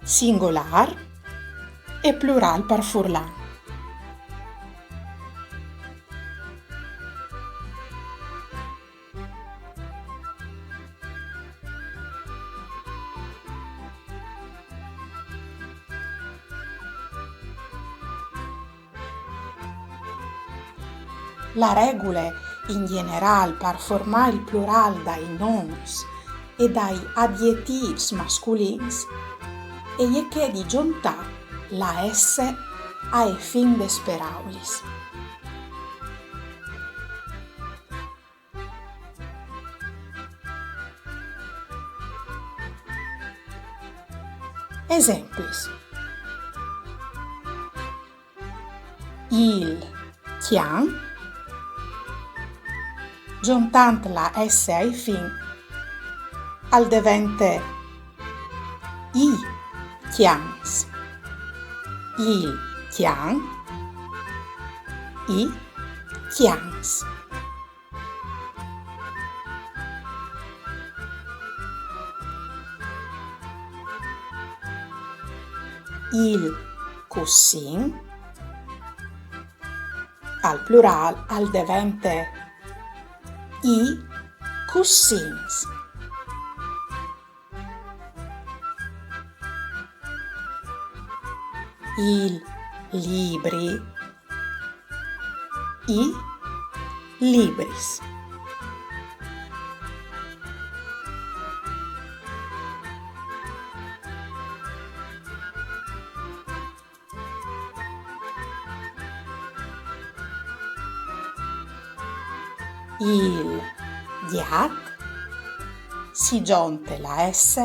singolar e plural par furlan. La regule in general per formar il plural dai noms e dai adjetius masculins e che di giuntà la S a e fin des paraulis. Esemplis: il chian, giuntant la S ai fin, al devente i chians, il chian, i chians. Il cussin, al plural al devente i cussins. Il libri, i libris. Il diac, si giunte la S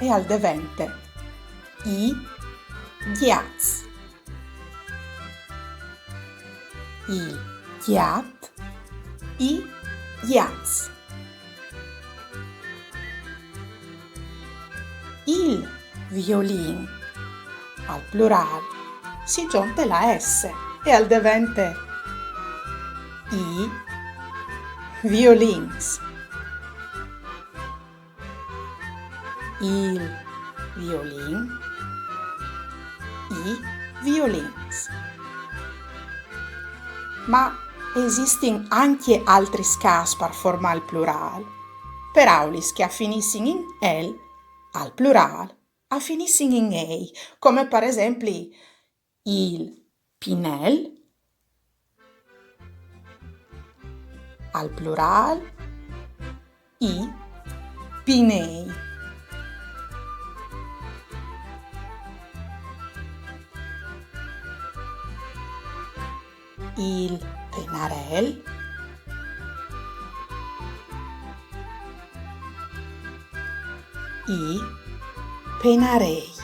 e al devente i diaz. Il diat, i diaz. Il violin, al plural, si giunte la S e al devente i violins. Il violin, i violins. Ma esistono anche altri cas per formare il plural, paraulis che affinissin in el al plural, affinissin in ei, come per esempio il pinel, al plural i pinei. Il penarel, i penarei.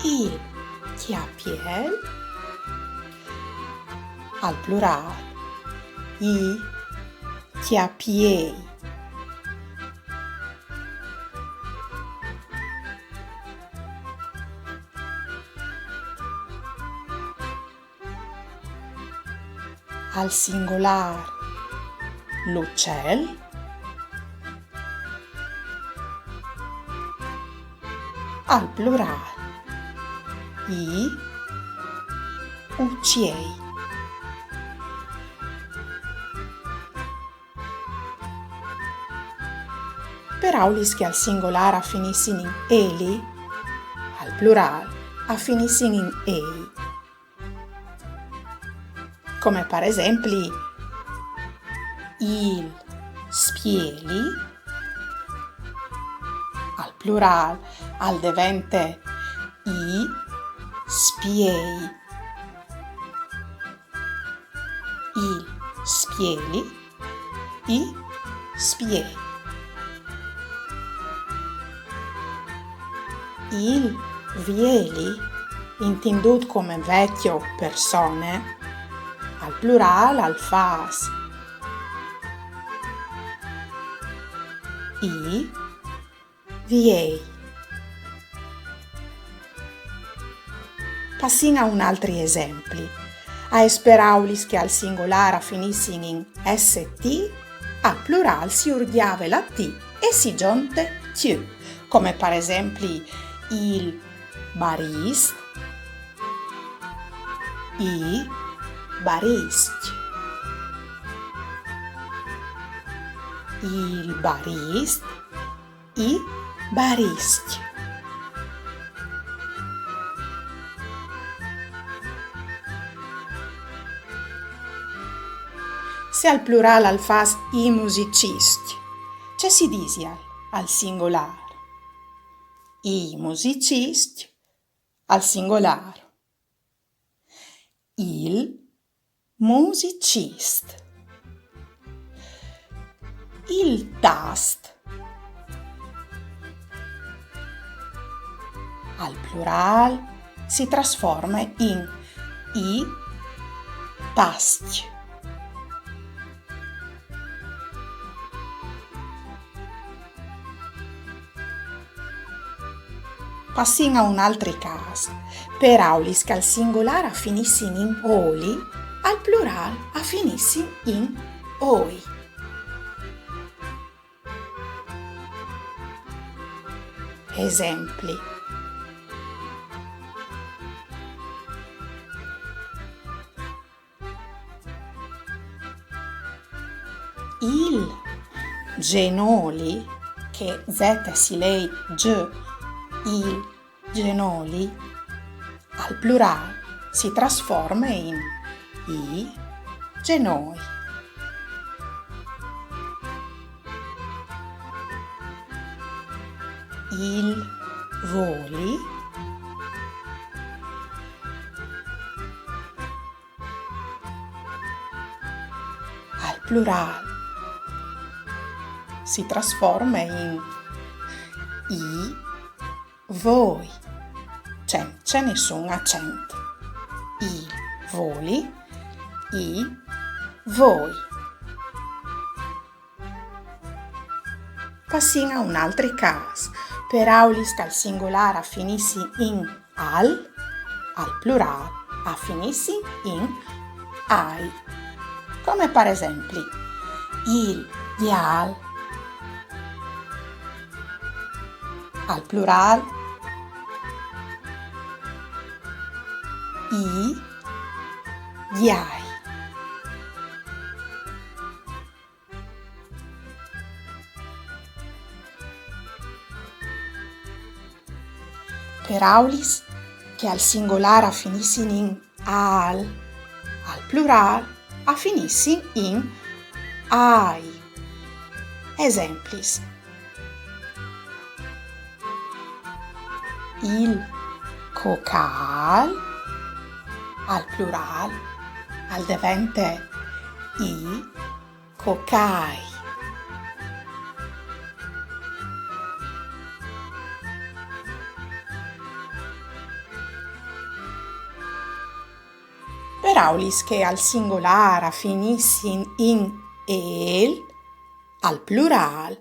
Il chiapiel, al plural i chiapiei. Al singolar l'uccel, al plural i ucciei. Paraulis che al singolar affinissin in eli, al plural affinissin in ei. Come per esempio il spieli, al plural al devente i spiei. Il spieli, i spiei. Il vieli, intendut come vecchio persone, al plural al fas. I viei. Passina a un altri esempi. A esperaulis che al singolare finissin in st, al plural si urdiave la t e si giunte t, come per esempio il barist, i barist, il barist, i barist. Se al plural al fas i musicisti, ce si disi al singolare? I musicisti al singolare. Il musicist. Il tast. Al plural si trasforma in i tasti. Passin a un altro caso. Per aulis che al singolare finissin in oli, al plural finissin in oi. Esempli. Il genoli, che z si lei g, il genoli, al plural si trasforma in i genoi. Il voli, al plural si trasforma in i voi. C'è nessun accento. I voli, i voi. Passin a un altro caso. Per aulis che al singolare finissi in al plural finissi in ai. Come per esempio il dial, al plural i diai. Per aulis che al singolare finissin in al plural finissin in ai. Esemplis. Il cocal, al plural diventa i cocai. Per aulis che al singolare finissin in el, al plural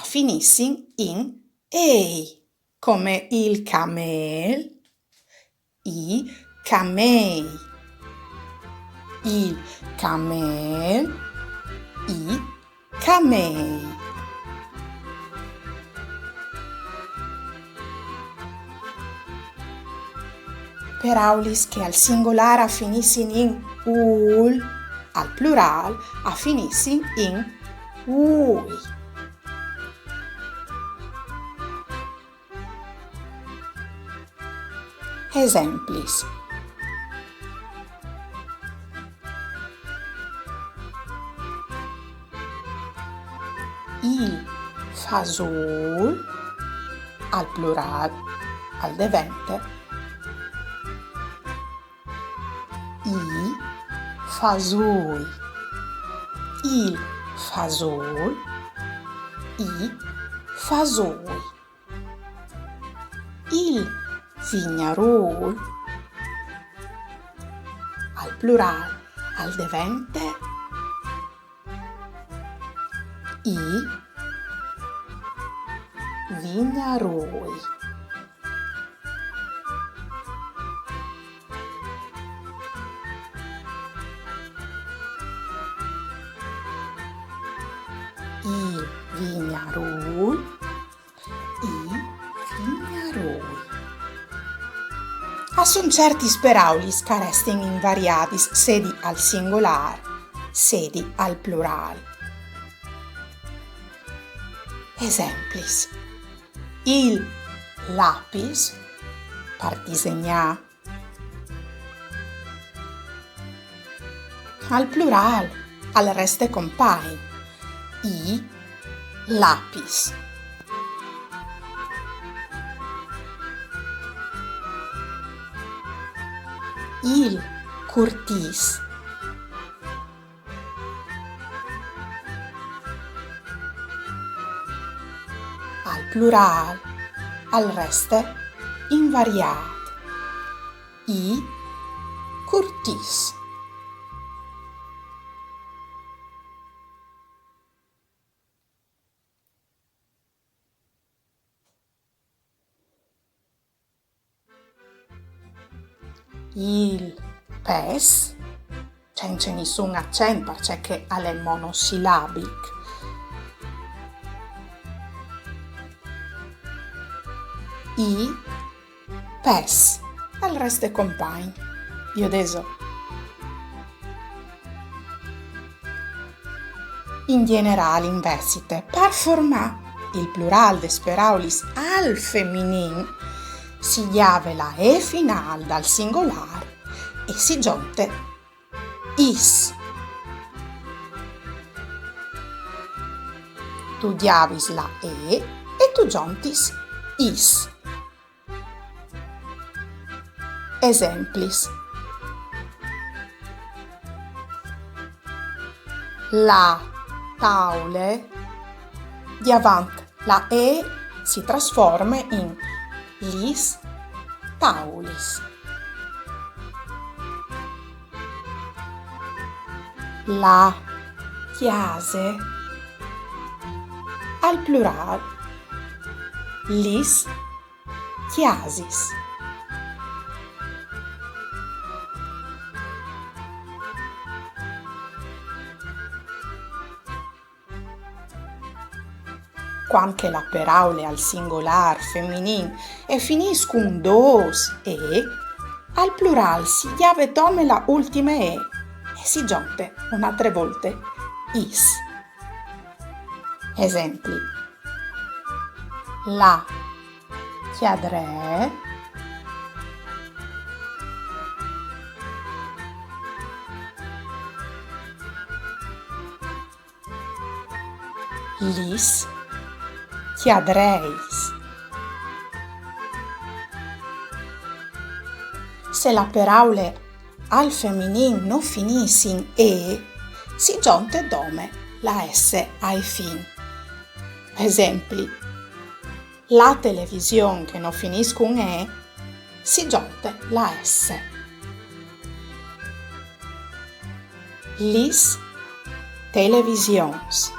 finissin in ei, come il camel, i camei, il camel, i camei. Per aulis che al singolare finissin in ul, al plural finissin in ui. Esemplis. Il fasul, al plural diventa i fasoi, il fasol, i fasoi, il vignarol, al plural diventa i vignaroi. son certi speraulis ca restin invariadis sedi al singolar, sedi al plural. Exemplis. Il lapis, per disegnà. Al plural, al reste compain. I lapis. Il curtis. Al plural, al reste invariat. I curtis. Il pes, sense nessun accent perché è monosillabic. I pes, al reste compain. Io adesso. In generale, investite, per formare il plural de speraulis al feminin, si chiave la E final dal singolar e si giunte is. Tu chiavis la E tu giuntis is. Exemplis. La taule, di avant la E si trasforma in lis taulis. La chiase, al plural, lis chiasis. Quanche la paraule al singolar feminin e finiscun dos e, al plural si chiave tome la ultima e si giunte un'altre volte is. Esempli. La chiadrè, lis chiadreis. Se la paraule al feminin non finisse in e, si giunte dome la s ai fin. Esempli. La televisione che non finisce con e, si giunte la s. Lis televisions.